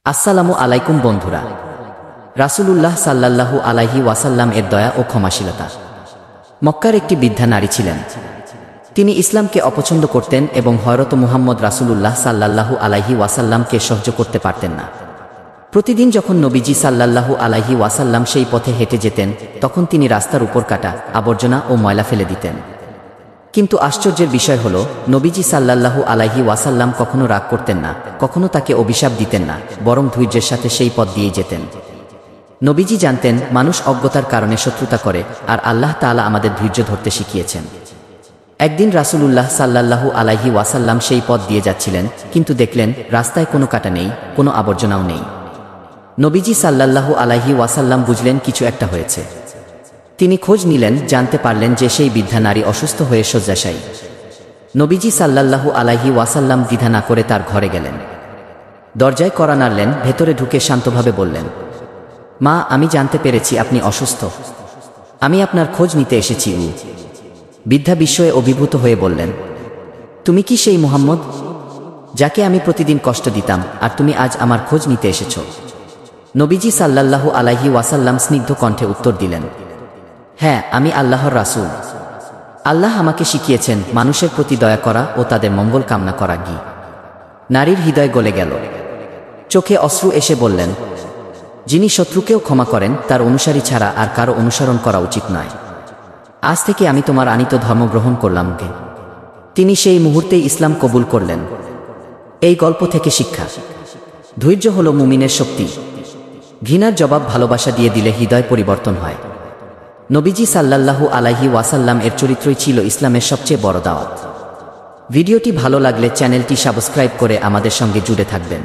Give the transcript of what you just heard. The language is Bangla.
আসসালামু আলাইকুম বন্ধুরা। রাসূলুল্লাহ সাল্লাল্লাহু আলাইহি ওয়াসাল্লাম এর দয়া ও ক্ষমাশীলতা। মক্কার একটি বৃদ্ধা নারী ছিলেন। তিনি ইসলামকে অপছন্দ করতেন এবং হযরত মুহাম্মদ রাসূলুল্লাহ সাল্লাল্লাহু আলাইহি ওয়াসাল্লামকে সহ্য করতে পারতেন না। প্রতিদিন যখন নবীজি সাল্লাল্লাহু আলাইহি ওয়াসাল্লাম সেই পথে হেঁটে যেতেন, তখন তিনি রাস্তার উপর কাটা, আবর্জনা ও ময়লা ফেলে দিতেন। কিন্তু আশ্চর্যের বিষয় হল, নবীজি সাল্লাল্লাহু আলাইহি ওয়াসাল্লাম কখনো রাগ করতেন না, কখনো তাকে অভিশাপ দিতেন না, বরং ধৈর্যের সাথে সেই পথ দিয়ে যেতেন। নবীজি জানতেন মানুষ অজ্ঞতার কারণে শত্রুতা করে, আর আল্লাহ তাআলা আমাদের ধৈর্য ধরতে শিখিয়েছেন। একদিন রাসূলুল্লাহ সাল্লাল্লাহু আলাইহি ওয়াসাল্লাম সেই পথ দিয়ে যাচ্ছিলেন, কিন্তু দেখলেন রাস্তায় কোনো কাটা নেই, কোনো আবর্জনাও নেই। নবীজি সাল্লাল্লাহু আলাইহি ওয়াসাল্লাম বুঝলেন কিছু একটা হয়েছে। তিনি খোঁজ নিলেন, জানতে পারলেন যে সেই বৃদ্ধা নারী অসুস্থ হয়ে শয্যাশায়ী। নবীজি সাল্লাল্লাহু আলাইহি ওয়াসাল্লাম দ্বিধা না করে তার ঘরে গেলেন। দরজায় কড়া নাড়লেন, ভেতরে ঢুকে শান্তভাবে বললেন, মা, আমি জানতে পেরেছি আপনি অসুস্থ। আমি আপনার খোঁজ নিতে এসেছি। বৃদ্ধা বিস্ময়ে অভিভূত হয়ে বললেন, তুমি কি সেই মুহাম্মদ, যাকে আমি প্রতিদিন কষ্ট দিতাম, আর তুমি আজ আমার খোঁজ নিতে এসেছ? নবীজি সাল্লাল্লাহু আলাইহি ওয়াসাল্লাম স্নিগ্ধ কণ্ঠে উত্তর দিলেন, হ্যাঁ, আমি আল্লাহর রাসূল। আল্লাহ আমাকে শিখিয়েছেন মানুষের প্রতি দয়া করা ও তাদের মঙ্গল কামনা করা। নারীর হৃদয় গলে গেল, চোখে অশ্রু এসে বললেন, যিনি শত্রুকেও ক্ষমা করেন, তার অনুসারী ছাড়া আর কারো অনুসরণ করা উচিত নয়। আজ থেকে আমি তোমার আনিত ধর্ম গ্রহণ করলাম। তিনি সেই মুহূর্তেই ইসলাম কবুল করলেন। এই গল্প থেকে শিক্ষা: ধৈর্য হল মুমিনের শক্তি। ঘৃণার জবাব ভালোবাসা দিয়ে দিলে হৃদয় পরিবর্তন হয়। নবীজি সাল্লাল্লাহু আলাইহি ওয়াসাল্লাম এর চরিত্রই ছিল ইসলামের সবচেয়ে বড় দাওয়াত। ভিডিওটি ভালো লাগলে চ্যানেলটি সাবস্ক্রাইব করে আমাদের সঙ্গে জুড়ে থাকবেন।